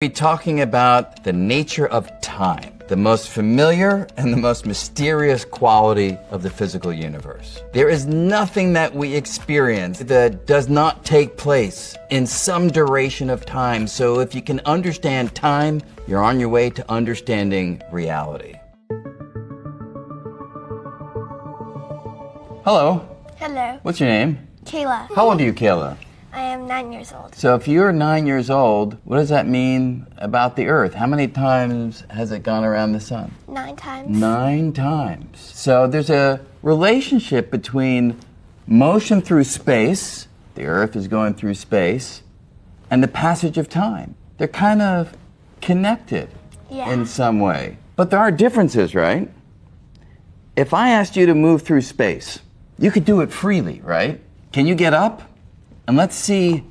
We're talking about the nature of time, the most familiar and the most mysterious quality of the physical universe. There is nothing that we experience that does not take place in some duration of time. So if you can understand time, you're on your way to understanding reality. Hello. Hello. What's your name? Kayla. How old are you, Kayla? I am 9 years old. So if you're 9 years old, what does that mean about the Earth? How many times has it gone around the sun? 9 times. 9 times. So there's a relationship between motion through space, the Earth is going through space, and the passage of time. They're kind of connected in some way. But there are differences, right? If I asked you to move through space, you could do it freely, right? Can you get up? And let's see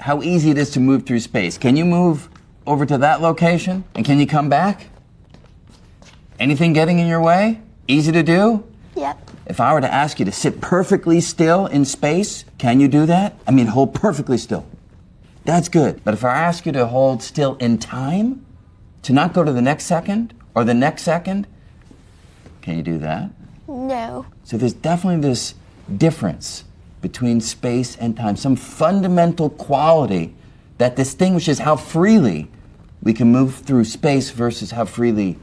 how easy it is to move through space. Can you move over to that location? And can you come back? Anything getting in your way? Easy to do? Yep. If I were to ask you to sit perfectly still in space, can you do that? I mean, hold perfectly still. That's good. But if I ask you to hold still in time, to not go to the next second or the next second, can you do that? No. So there's definitely this difference between space and time, some fundamental quality that distinguishes how freely we can move through space versus how freely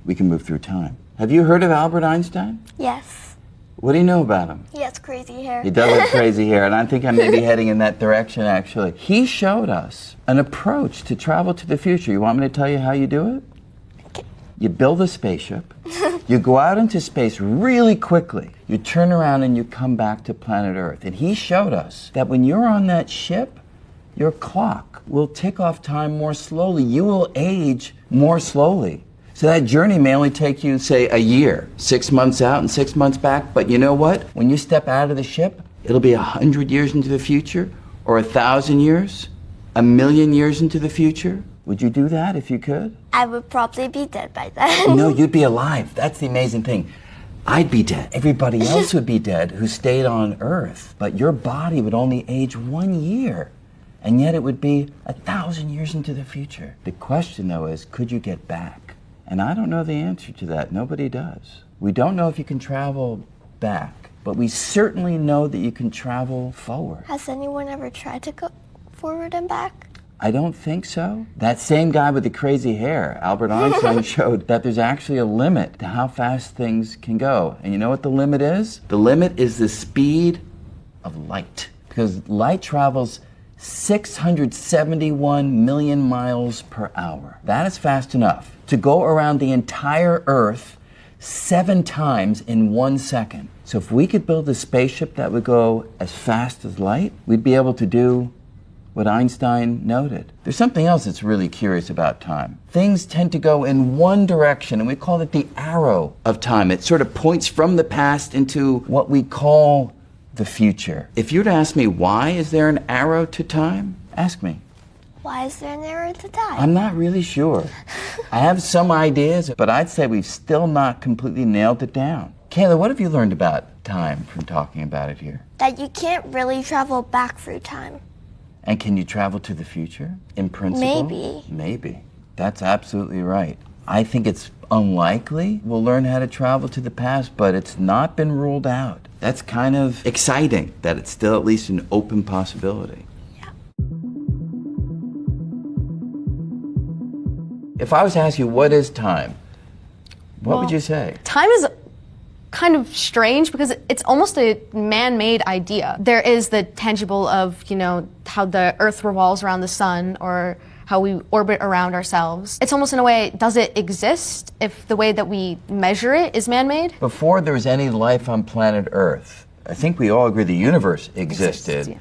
we can move through time. Have you heard of Albert Einstein? Yes. What do you know about him? He has crazy hair. He does have crazy hair, and I think I may be heading in that direction, actually. He showed us an approach to travel to the future. You want me to tell you how you do it? Okay. You build a spaceship. You go out into space really quickly. You turn around and you come back to planet Earth. And he showed us that when you're on that ship, your clock will tick off time more slowly. You will age more slowly. So that journey may only take you, say, a year, 6 months out and 6 months back. But you know what? When you step out of the ship, it'll be 100 years into the future, or 1,000 years, 1,000,000 years into the future. Would you do that if you could? I would probably be dead by then. No, you'd be alive. That's the amazing thing. I'd be dead. Everybody else would be dead who stayed on Earth. But your body would only age 1 year. And yet it would be 1,000 years into the future. The question, though, is could you get back? And I don't know the answer to that. Nobody does. We don't know if you can travel back. But we certainly know that you can travel forward. Has anyone ever tried to go forward and back? I don't think so. That same guy with the crazy hair, Albert Einstein, showed that there's actually a limit to how fast things can go. And you know what the limit is? The limit is the speed of light. Because light travels 671 million miles per hour. That is fast enough to go around the entire Earth 7 times in 1 second. So if we could build a spaceship that would go as fast as light, we'd be able to do what Einstein noted. There's something else that's really curious about time. Things tend to go in one direction, and we call it the arrow of time. It sort of points from the past into what we call the future. If you were to ask me, why is there an arrow to time? Ask me. Why is there an arrow to time? I'm not really sure. I have some ideas, but I'd say we've still not completely nailed it down. Kayla, what have you learned about time from talking about it here? That you can't really travel back through time. And can you travel to the future, in principle? Maybe. Maybe. That's absolutely right. I think it's unlikely we'll learn how to travel to the past, but it's not been ruled out. That's kind of exciting that it's still at least an open possibility. Yeah. If I was to ask you, what is time? What would you say? Time is kind of strange because it's almost a man-made idea. There is the tangible of, how the Earth revolves around the sun or how we orbit around ourselves. It's almost in a way, does it exist if the way that we measure it is man-made? Before there was any life on planet Earth, I think we all agree the universe existed. Yeah.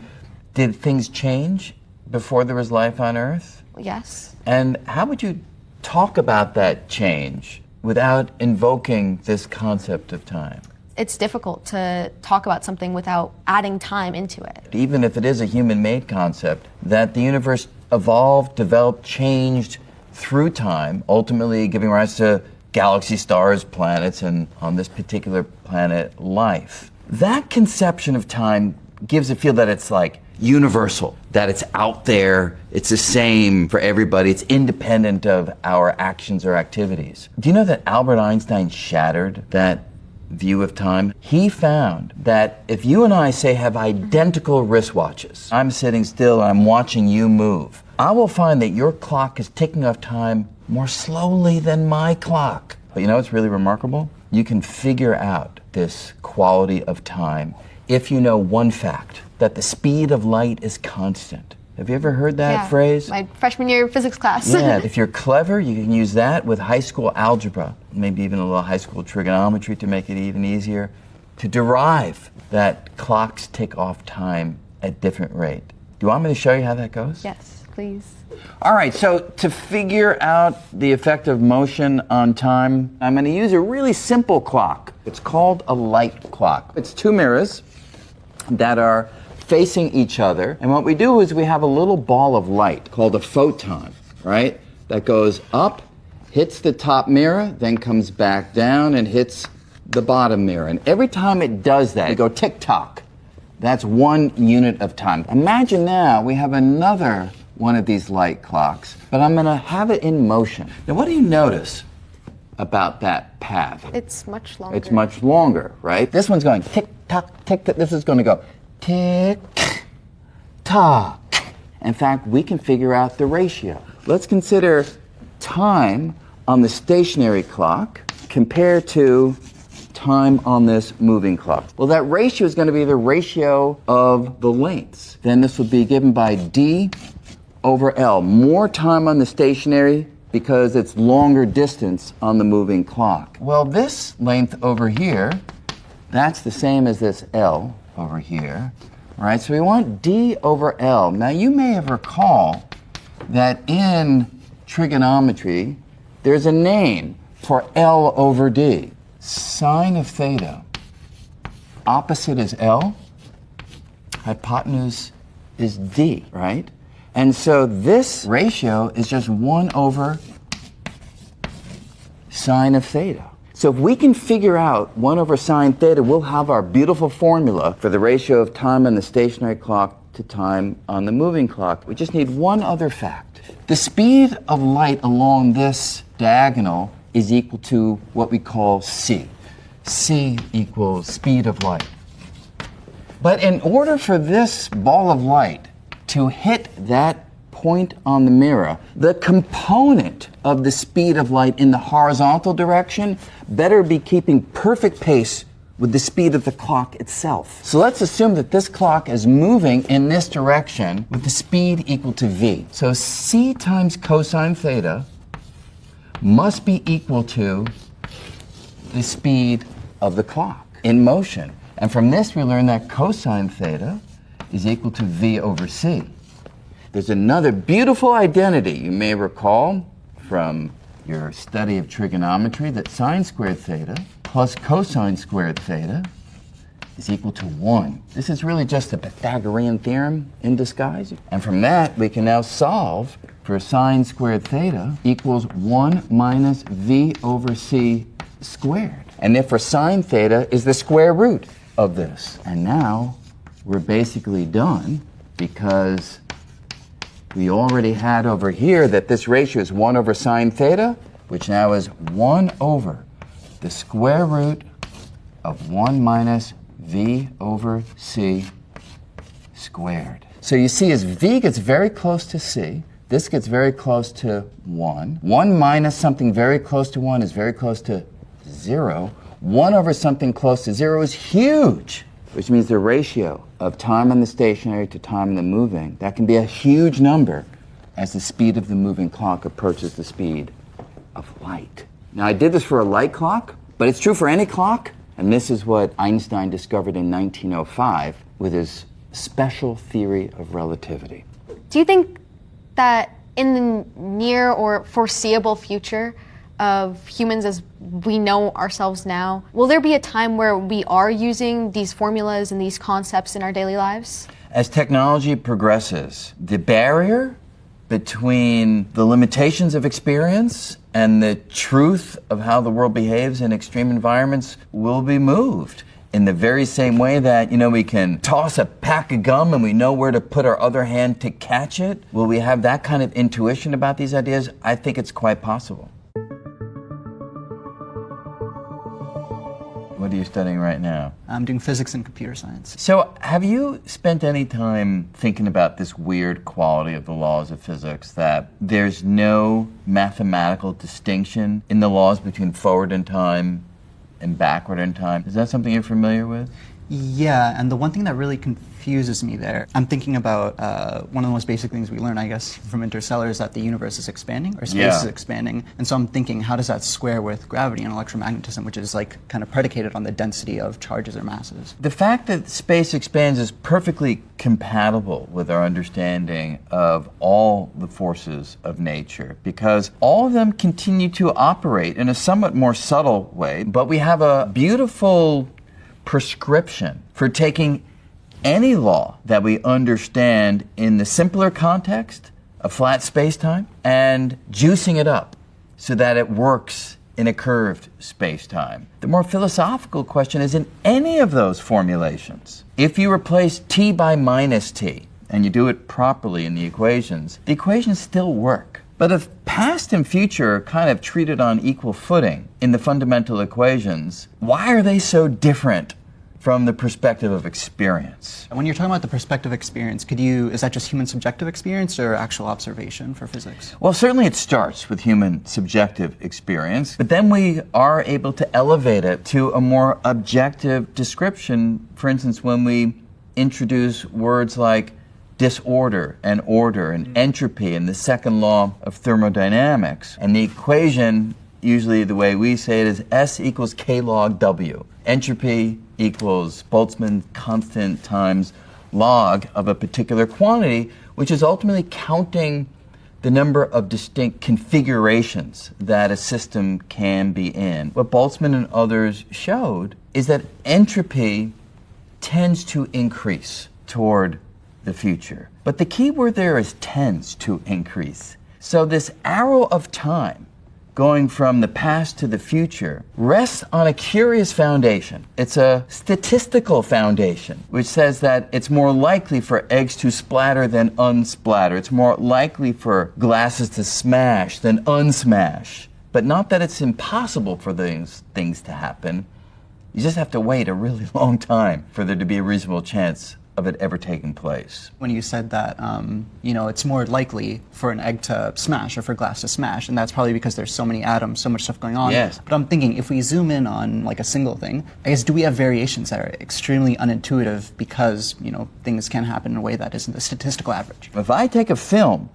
Did things change before there was life on Earth? Yes. And how would you talk about that change without invoking this concept of time? It's difficult to talk about something without adding time into it. Even if it is a human-made concept, that the universe evolved, developed, changed through time, ultimately giving rise to galaxies, stars, planets, and on this particular planet, life. That conception of time gives a feel that it's like universal, that it's out there, it's the same for everybody, it's independent of our actions or activities. Do you know that Albert Einstein shattered that view of time? He found that if you and I, say, have identical wristwatches, I'm sitting still and I'm watching you move, I will find that your clock is ticking off time more slowly than my clock. But you know what's really remarkable? You can figure out this quality of time if you know one fact, that the speed of light is constant. Have you ever heard that phrase? My freshman year physics class. Yeah, if you're clever, you can use that with high school algebra, maybe even a little high school trigonometry to make it even easier, to derive that clocks tick off time at different rate. Do you want me to show you how that goes? Yes, please. All right, so to figure out the effect of motion on time, I'm going to use a really simple clock. It's called a light clock. It's two mirrors that are facing each other, and what we do is we have a little ball of light called a photon, right? That goes up, hits the top mirror, then comes back down and hits the bottom mirror. And every time it does that, it go tick-tock. That's 1 unit of time. Imagine now we have another one of these light clocks, but I'm going to have it in motion. Now, what do you notice about that path? It's much longer. It's much longer, right? This one's going tick-tock, tick-tock. This is going to go tick-tock. In fact, we can figure out the ratio. Let's consider time on the stationary clock compared to time on this moving clock. Well, that ratio is going to be the ratio of the lengths. Then this will be given by D over L. More time on the stationary because it's longer distance on the moving clock. Well, this length over here, that's the same as this L over here, right? So we want D over L. Now, you may have recalled that in trigonometry, there's a name for L over D. Sine of theta. Opposite is L. Hypotenuse is D, right? And so this ratio is just 1 over sine of theta. So if we can figure out 1 over sine theta, we'll have our beautiful formula for the ratio of time on the stationary clock to time on the moving clock. We just need one other fact. The speed of light along this diagonal is equal to what we call c. C equals speed of light. But in order for this ball of light to hit that point on the mirror, the component of the speed of light in the horizontal direction better be keeping perfect pace with the speed of the clock itself. So let's assume that this clock is moving in this direction with the speed equal to v. So c times cosine theta must be equal to the speed of the clock in motion. And from this we learn that cosine theta is equal to v over c. There's another beautiful identity you may recall from your study of trigonometry, that sine squared theta plus cosine squared theta is equal to 1. This is really just a Pythagorean theorem in disguise. And from that, we can now solve for sine squared theta equals 1 minus v over c squared. And therefore sine theta is the square root of this. And now we're basically done, because we already had over here that this ratio is 1 over sine theta, which now is 1 over the square root of 1 minus v over c squared. So you see, as v gets very close to c, this gets very close to 1. 1 minus something very close to 1 is very close to 0. 1 over something close to 0 is huge, which means the ratio of time on the stationary to time on the moving, that can be a huge number as the speed of the moving clock approaches the speed of light. Now, I did this for a light clock, but it's true for any clock, and this is what Einstein discovered in 1905 with his special theory of relativity. Do you think that in the near or foreseeable future of humans as we know ourselves now, will there be a time where we are using these formulas and these concepts in our daily lives? As technology progresses, the barrier between the limitations of experience and the truth of how the world behaves in extreme environments will be moved. In the very same way that, we can toss a pack of gum and we know where to put our other hand to catch it, will we have that kind of intuition about these ideas? I think it's quite possible. What are you studying right now? I'm doing physics and computer science. So, have you spent any time thinking about this weird quality of the laws of physics, that there's no mathematical distinction in the laws between forward in time and backward in time? Is that something you're familiar with? Yeah, and the one thing that really confuses me there, I'm thinking about one of the most basic things we learn, I guess, from Interstellar is that the universe is expanding, or space is expanding. And so I'm thinking, how does that square with gravity and electromagnetism, which is like kind of predicated on the density of charges or masses? The fact that space expands is perfectly compatible with our understanding of all the forces of nature, because all of them continue to operate in a somewhat more subtle way, but we have a beautiful prescription for taking any law that we understand in the simpler context of flat space-time and juicing it up so that it works in a curved space-time. The more philosophical question is, in any of those formulations, if you replace t by minus t and you do it properly in the equations still work. But if past and future are kind of treated on equal footing in the fundamental equations, why are they so different from the perspective of experience? When you're talking about the perspective experience, is that just human subjective experience or actual observation for physics? Well, certainly it starts with human subjective experience, but then we are able to elevate it to a more objective description. For instance, when we introduce words like disorder and order and entropy and the second law of thermodynamics, and the equation, usually the way we say it, is S equals K log W. Entropy equals Boltzmann constant times log of a particular quantity, which is ultimately counting the number of distinct configurations that a system can be in. What Boltzmann and others showed is that entropy tends to increase toward the future. But the key word there is tends to increase. So this arrow of time going from the past to the future rests on a curious foundation. It's a statistical foundation, which says that it's more likely for eggs to splatter than unsplatter. It's more likely for glasses to smash than unsmash. But not that it's impossible for these things to happen. You just have to wait a really long time for there to be a reasonable chance of it ever taking place. When you said that, it's more likely for an egg to smash or for glass to smash, and that's probably because there's so many atoms, so much stuff going on. Yes. But I'm thinking, if we zoom in on like a single thing, I guess, do we have variations that are extremely unintuitive because, things can happen in a way that isn't the statistical average? If I take a film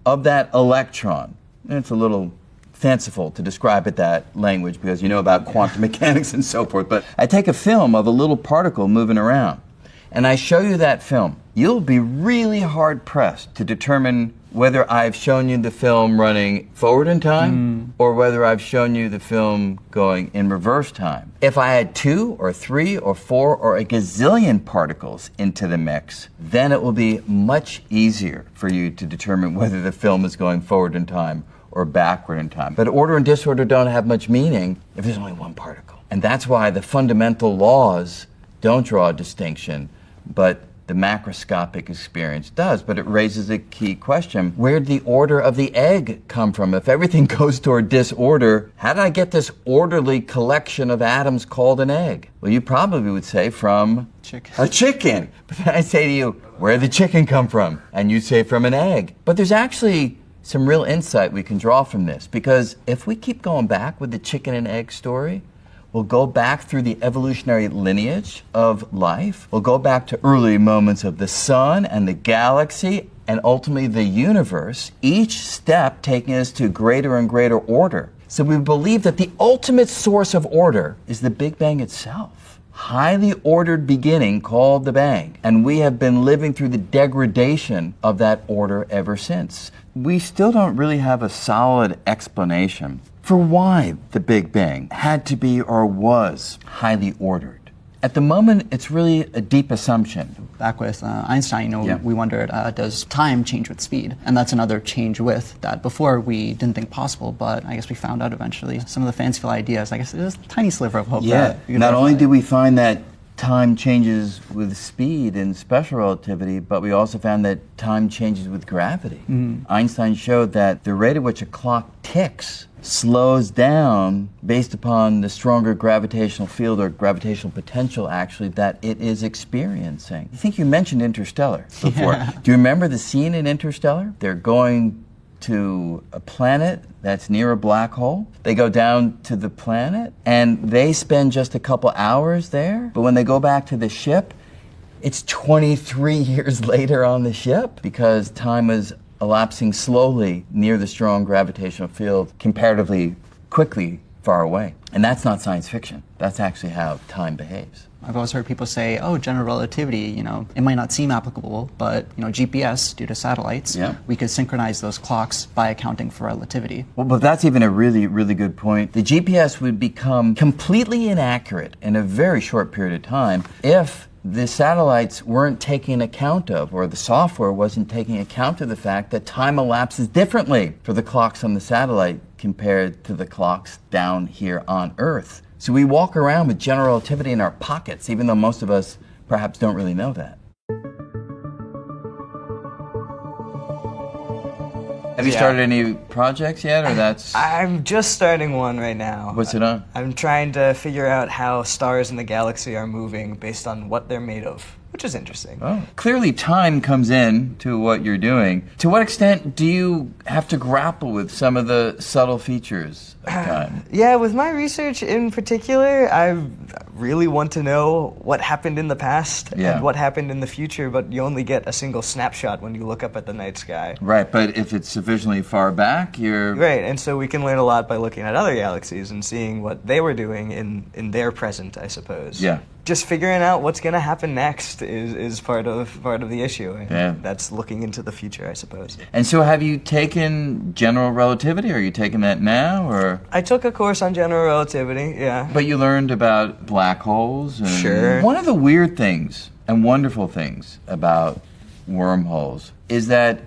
of that electron, and it's a little fanciful to describe it that language because you know about quantum mechanics and so forth, but I take a film of a little particle moving around, and I show you that film, you'll be really hard-pressed to determine whether I've shown you the film running forward in time or whether I've shown you the film going in reverse time. If I had 2 or 3 or 4 or a gazillion particles into the mix, then it will be much easier for you to determine whether the film is going forward in time or backward in time. But order and disorder don't have much meaning if there's only one particle. And that's why the fundamental laws don't draw a distinction, but the macroscopic experience does. But it raises a key question. Where did the order of the egg come from? If everything goes toward disorder, how did I get this orderly collection of atoms called an egg? Well, you probably would say from a chicken. But then I say to you, where did the chicken come from? And you'd say from an egg. But there's actually some real insight we can draw from this, because if we keep going back with the chicken and egg story, we'll go back through the evolutionary lineage of life. We'll go back to early moments of the sun and the galaxy and ultimately the universe, each step taking us to greater and greater order. So we believe that the ultimate source of order is the Big Bang itself. Highly ordered beginning called the Bang. And we have been living through the degradation of that order ever since. We still don't really have a solid explanation for why the Big Bang had to be or was highly ordered. At the moment, it's really a deep assumption. Back with Einstein, we wondered, does time change with speed? And that's another change with that before we didn't think possible, but I guess we found out eventually. Some of the fanciful ideas, I guess there's a tiny sliver of hope. Yeah, not only did we find that time changes with speed in special relativity, but we also found that time changes with gravity. Einstein showed that the rate at which a clock ticks slows down based upon the stronger gravitational field or gravitational potential actually that it is experiencing. I think you mentioned Interstellar before. Yeah. Do you remember the scene in Interstellar? They're going to a planet that's near a black hole. They go down to the planet and they spend just a couple hours there, but when they go back to the ship, it's 23 years later on the ship because time is elapsing slowly near the strong gravitational field, comparatively quickly far away. And that's not science fiction. That's actually how time behaves. I've always heard people say, oh, general relativity, it might not seem applicable, but, GPS, due to satellites, we could synchronize those clocks by accounting for relativity. Well, but that's even a really, really good point. The GPS would become completely inaccurate in a very short period of time if the satellites weren't taking account of, or the software wasn't taking account of the fact that time elapses differently for the clocks on the satellite compared to the clocks down here on Earth. So we walk around with general relativity in our pockets, even though most of us perhaps don't really know that. Have you started any projects yet, or that's... I'm just starting one right now. What's it on? I'm trying to figure out how stars in the galaxy are moving based on what they're made of, which is interesting. Oh. Clearly time comes in to what you're doing. To what extent do you have to grapple with some of the subtle features of time? Yeah, with my research in particular, I really want to know what happened in the past and what happened in the future, but you only get a single snapshot when you look up at the night sky. Right, but if it's sufficiently far back, you're... Right, and so we can learn a lot by looking at other galaxies and seeing what they were doing in their present, I suppose. Yeah. Just figuring out what's going to happen next is part of the issue. And that's looking into the future, I suppose. And so have you taken general relativity? Are you taking that now, or? I took a course on general relativity, yeah. But you learned about black holes? And Sure. One of the weird things and wonderful things about wormholes is that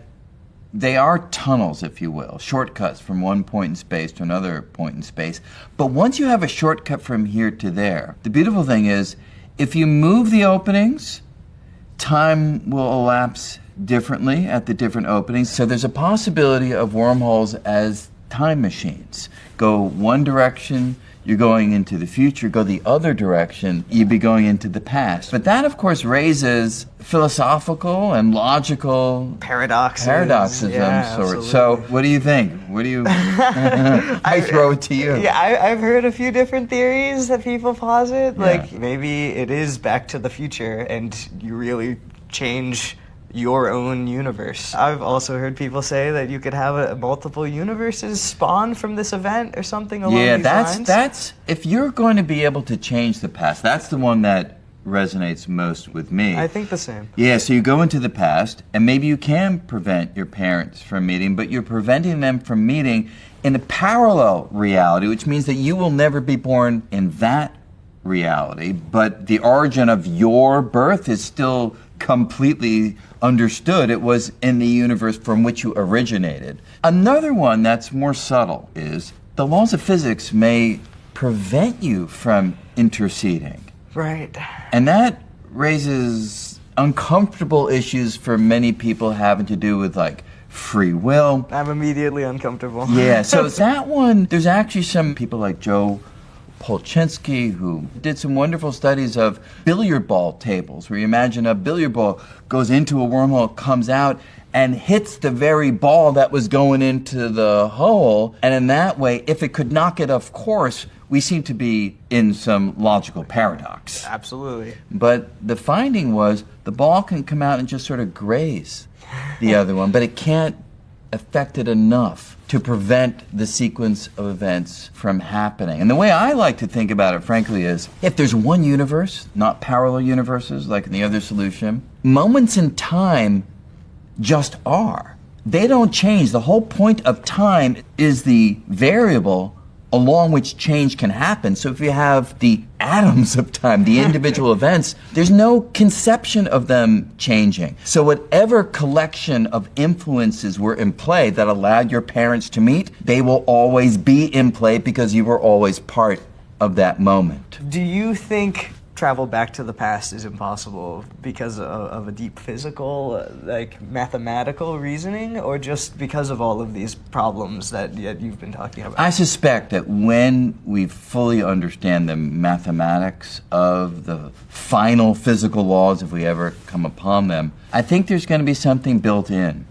they are tunnels, if you will, shortcuts from one point in space to another point in space. But once you have a shortcut from here to there, the beautiful thing is, if you move the openings, time will elapse differently at the different openings. So there's a possibility of wormholes as time machines. Go one direction, you're going into the future. Go the other direction, you'd be going into the past. But that, of course, raises philosophical and logical paradoxes of some sort. So what do you think? What do you... I throw it to you. Yeah, I've heard a few different theories that people posit. Yeah. Like, maybe it is Back to the Future and you really change your own universe. I've also heard people say that you could have multiple universes spawn from this event or something along these lines. That's if you're going to be able to change the past, that's the one that resonates most with me. I think the same. Yeah, so you go into the past, and maybe you can prevent your parents from meeting, but you're preventing them from meeting in a parallel reality, which means that you will never be born in that reality, but the origin of your birth is still completely understood. It was in the universe from which you originated. Another one that's more subtle is the laws of physics may prevent you from interceding. Right. And that raises uncomfortable issues for many people having to do with like free will. I'm immediately uncomfortable. Yeah, so that one, there's actually some people like Joe Polchinski, who did some wonderful studies of billiard ball tables, where you imagine a billiard ball goes into a wormhole, comes out, and hits the very ball that was going into the hole. And in that way, if it could knock it off course, we seem to be in some logical paradox. Absolutely. But the finding was the ball can come out and just sort of graze the other one, but it can't affect it enough to prevent the sequence of events from happening. And the way I like to think about it, frankly, is if there's one universe, not parallel universes like in the other solution, moments in time just are. They don't change. The whole point of time is the variable along which change can happen. So if you have the atoms of time, the individual events, there's no conception of them changing. So whatever collection of influences were in play that allowed your parents to meet, they will always be in play because you were always part of that moment. Do you think travel back to the past is impossible because of a deep physical, like mathematical reasoning, or just because of all of these problems that you've been talking about? I suspect that when we fully understand the mathematics of the final physical laws, if we ever come upon them, I think there's going to be something built in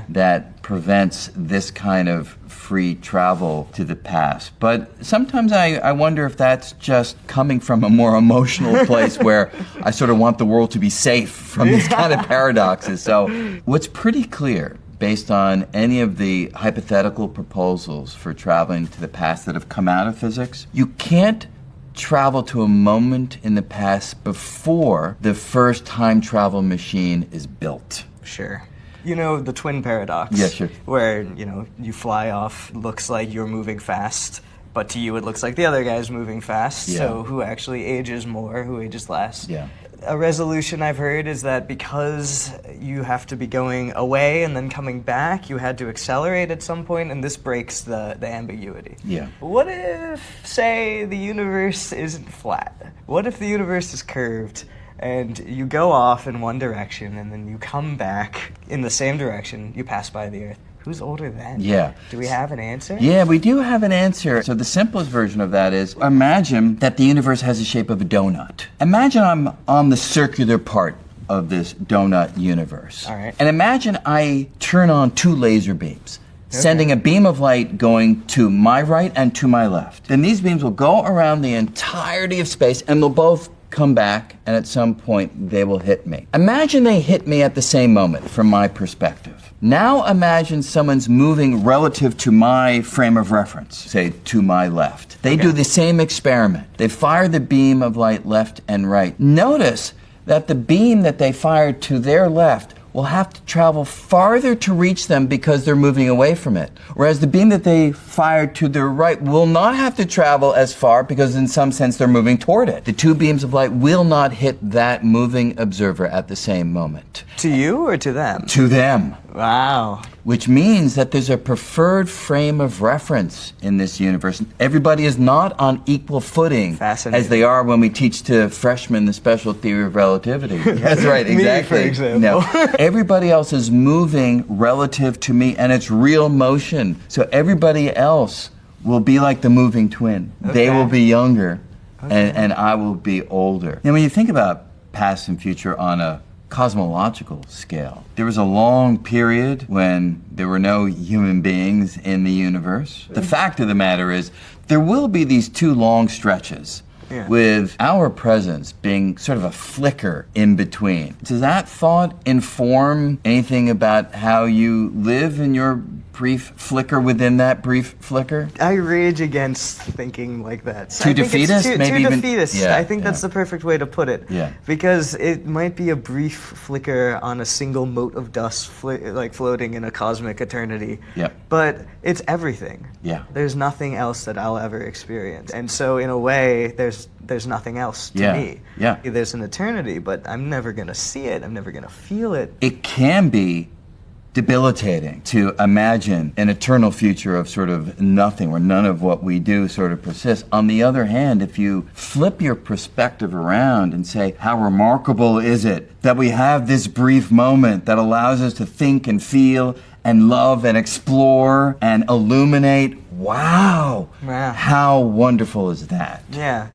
that prevents this kind of free travel to the past. But sometimes I wonder if that's just coming from a more emotional place where I sort of want the world to be safe from these kind of paradoxes. So what's pretty clear, based on any of the hypothetical proposals for traveling to the past that have come out of physics, you can't travel to a moment in the past before the first time travel machine is built. Sure. You know, the twin paradox. Yeah, sure. Where, you know, you fly off, looks like you're moving fast, but to you it looks like the other guy's moving fast. Yeah. So who actually ages more, who ages less? Yeah. A resolution I've heard is that because you have to be going away and then coming back, you had to accelerate at some point, and this breaks the ambiguity. Yeah. What if, say, the universe isn't flat? What if the universe is curved? And you go off in one direction, and then you come back in the same direction, you pass by the Earth. Who's older then? Yeah. Do we have an answer? Yeah, we do have an answer. So the simplest version of that is, imagine that the universe has the shape of a donut. Imagine I'm on the circular part of this donut universe. All right. And imagine I turn on two laser beams, sending a beam of light going to my right and to my left. Then these beams will go around the entirety of space, and they'll both come back, and at some point they will hit me. Imagine they hit me at the same moment from my perspective. Now imagine someone's moving relative to my frame of reference, say to my left. They do the same experiment. They fire the beam of light left and right. Notice that the beam that they fired to their left will have to travel farther to reach them because they're moving away from it. Whereas the beam that they fired to their right will not have to travel as far because in some sense they're moving toward it. The two beams of light will not hit that moving observer at the same moment. To you or to them? To them. Wow. Which means that there's a preferred frame of reference in this universe. Everybody is not on equal footing as they are when we teach to freshmen the special theory of relativity. That's right, exactly. Me, for example. No, everybody else is moving relative to me, and it's real motion. So everybody else will be like the moving twin. They will be younger, and I will be older. And when you think about past and future on a cosmological scale, there was a long period when there were no human beings in the universe. The fact of the matter is, there will be these two long stretches with our presence being sort of a flicker in between. Does that thought inform anything about how you live in your brief flicker within that brief flicker? I rage against thinking like that. Too defeatist? Too defeatist. Yeah, I think that's the perfect way to put it. Yeah. Because it might be a brief flicker on a single mote of dust floating in a cosmic eternity. Yeah. But it's everything. Yeah. There's nothing else that I'll ever experience. And so in a way, there's nothing else to me. Yeah. There's an eternity, but I'm never going to see it. I'm never going to feel it. It can be debilitating to imagine an eternal future of sort of nothing, where none of what we do sort of persists. On the other hand, if you flip your perspective around and say, how remarkable is it that we have this brief moment that allows us to think and feel and love and explore and illuminate. Wow! How wonderful is that? Yeah.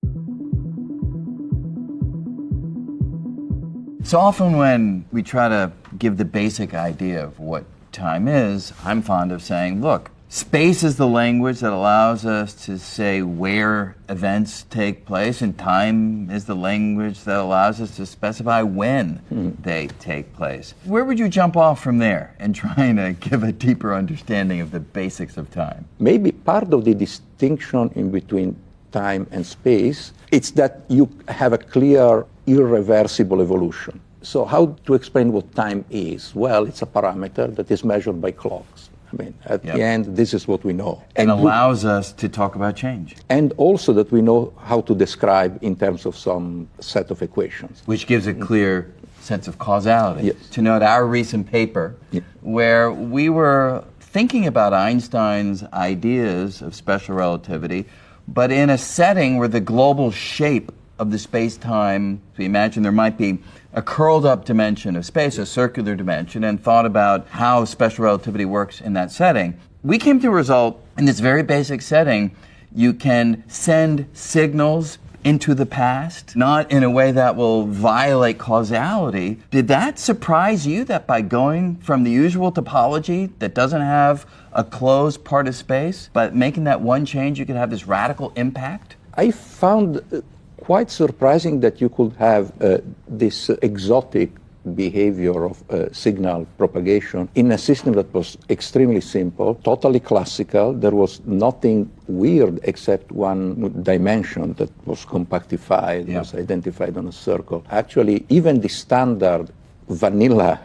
So often when we try to give the basic idea of what time is, I'm fond of saying, look, space is the language that allows us to say where events take place, and time is the language that allows us to specify when they take place. Where would you jump off from there in trying to give a deeper understanding of the basics of time? Maybe part of the distinction in between time and space, it's that you have a clear, irreversible evolution. So how to explain what time is? Well, it's a parameter that is measured by clocks. I mean, at the end, this is what we know. And allows us to talk about change. And also that we know how to describe in terms of some set of equations. Which gives a clear sense of causality. Yes. To note our recent paper, where we were thinking about Einstein's ideas of special relativity, but in a setting where the global shape of the space-time. We imagine there might be a curled up dimension of space, a circular dimension, and thought about how special relativity works in that setting. We came to a result in this very basic setting. You can send signals into the past, not in a way that will violate causality. Did that surprise you, that by going from the usual topology that doesn't have a closed part of space, but making that one change, you could have this radical impact? I found quite surprising that you could have this exotic behavior of signal propagation in a system that was extremely simple, totally classical. There was nothing weird except one dimension that was compactified, was identified on a circle. Actually, even the standard vanilla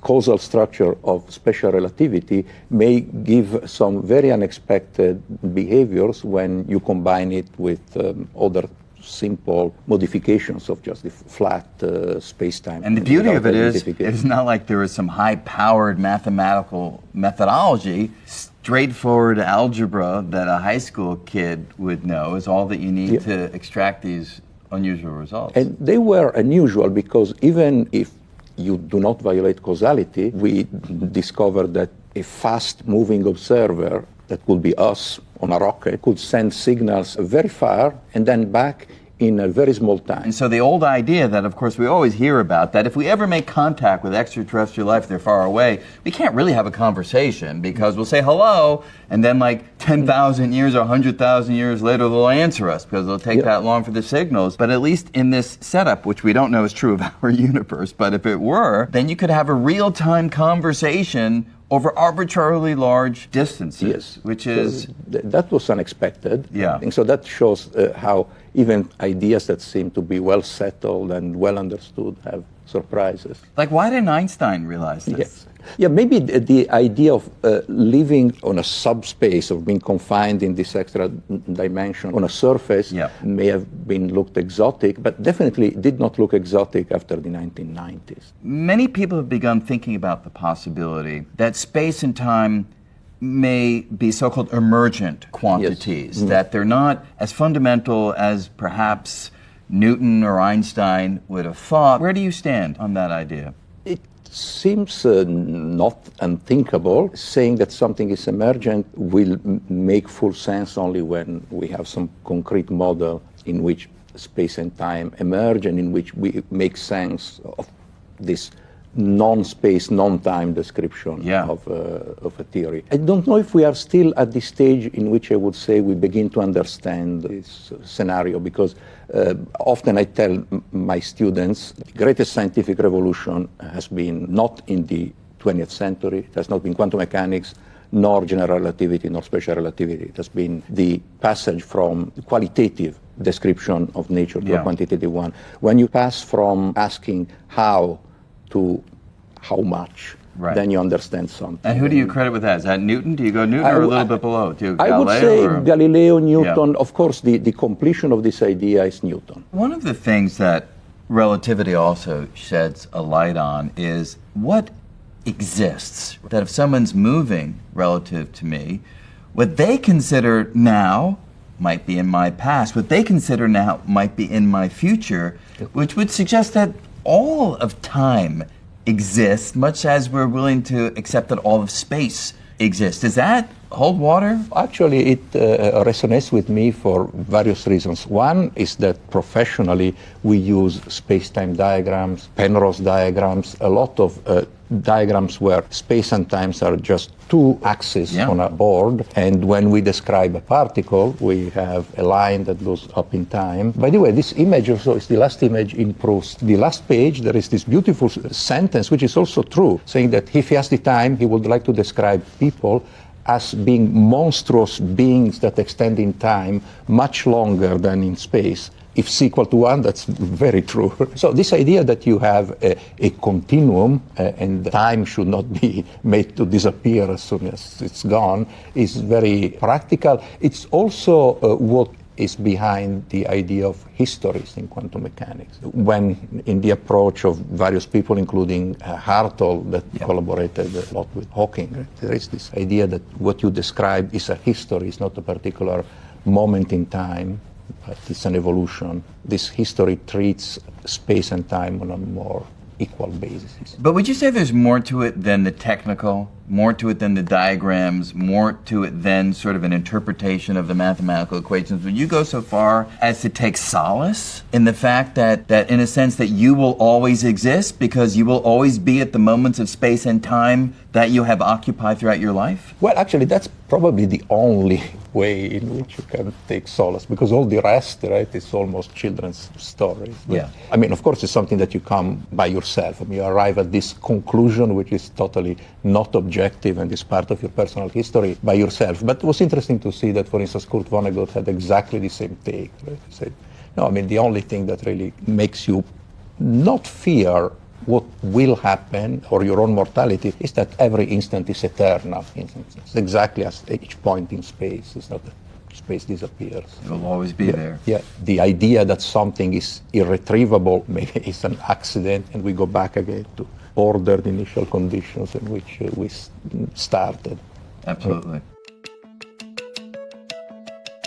causal structure of special relativity may give some very unexpected behaviors when you combine it with other simple modifications of just the flat space-time. And the beauty of it is, it's not like there is some high-powered mathematical methodology. Straightforward algebra that a high school kid would know is all that you need to extract these unusual results. And they were unusual because even if you do not violate causality, we discovered that a fast-moving observer, that could be us on a rocket, could send signals very far and then back in a very small time. And so the old idea that, of course, we always hear about, that if we ever make contact with extraterrestrial life, they're far away, we can't really have a conversation because we'll say hello, and then like 10,000 years or 100,000 years later, they'll answer us because it'll take that long for the signals. But at least in this setup, which we don't know is true of our universe, but if it were, then you could have a real-time conversation over arbitrarily large distances, which is... So that was unexpected. Yeah. And so that shows how even ideas that seem to be well settled and well understood have surprises. Like, why didn't Einstein realize this? Yes. Yeah, maybe the idea of living on a subspace, of being confined in this extra dimension on a surface may have been looked exotic, but definitely did not look exotic after the 1990s. Many people have begun thinking about the possibility that space and time may be so-called emergent quantities, that they're not as fundamental as perhaps Newton or Einstein would have thought. Where do you stand on that idea? It seems not unthinkable. Saying that something is emergent will make full sense only when we have some concrete model in which space and time emerge and in which we make sense of this non-space, non-time description of a theory. I don't know if we are still at the stage in which I would say we begin to understand this scenario, because often I tell my students the greatest scientific revolution has been not in the 20th century. It has not been quantum mechanics, nor general relativity, nor special relativity. It has been the passage from qualitative description of nature to a quantitative one. When you pass from asking how to how much, then you understand something. And who do you credit with that? Is that Newton? Do you go Newton or a little bit below? Do you I Galileo, would say or? Galileo, Newton. Of course, the completion of this idea is Newton. One of the things that relativity also sheds a light on is what exists. That if someone's moving relative to me, what they consider now might be in my past, what they consider now might be in my future, which would suggest that all of time exists, much as we're willing to accept that all of space exists. Does that hold water? Actually, it resonates with me for various reasons. One is that professionally we use space-time diagrams, Penrose diagrams, a lot of diagrams where space and times are just two axes on a board, and when we describe a particle, we have a line that goes up in time. By the way, this image also is the last image in Proust. The last page, there is this beautiful sentence, which is also true, saying that if he has the time, he would like to describe people as being monstrous beings that extend in time much longer than in space. If c equal to 1, that's very true. So this idea that you have a continuum and time should not be made to disappear as soon as it's gone is very practical. It's also what is behind the idea of histories in quantum mechanics. When in the approach of various people, including Hartle, that collaborated a lot with Hawking, there is this idea that what you describe is a history, it's not a particular moment in time. but it's an evolution. This history treats space and time on a more equal basis. But would you say there's more to it than the technical, more to it than the diagrams, more to it than sort of an interpretation of the mathematical equations? Would you go so far as to take solace in the fact that in a sense that you will always exist because you will always be at the moments of space and time that you have occupied throughout your life? Well, actually, that's probably the only way in which you can take solace, because all the rest, right, is almost children's stories. But, Yeah. I mean, of course, it's something that you come by yourself. I mean, you arrive at this conclusion, which is totally not objective and is part of your personal history by yourself. But it was interesting to see that, for instance, Kurt Vonnegut had exactly the same take. Right? He said, no, I mean, the only thing that really makes you not fear what will happen or your own mortality is that every instant is eternal. It's exactly as each point in space. It's not that space disappears. It will always be there. Yeah, the idea that something is irretrievable maybe is an accident, and we go back again to ordered initial conditions in which we started. Absolutely.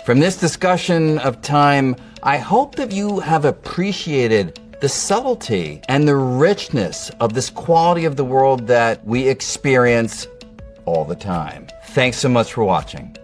From this discussion of time, I hope that you have appreciated the subtlety and the richness of this quality of the world that we experience all the time. Thanks so much for watching.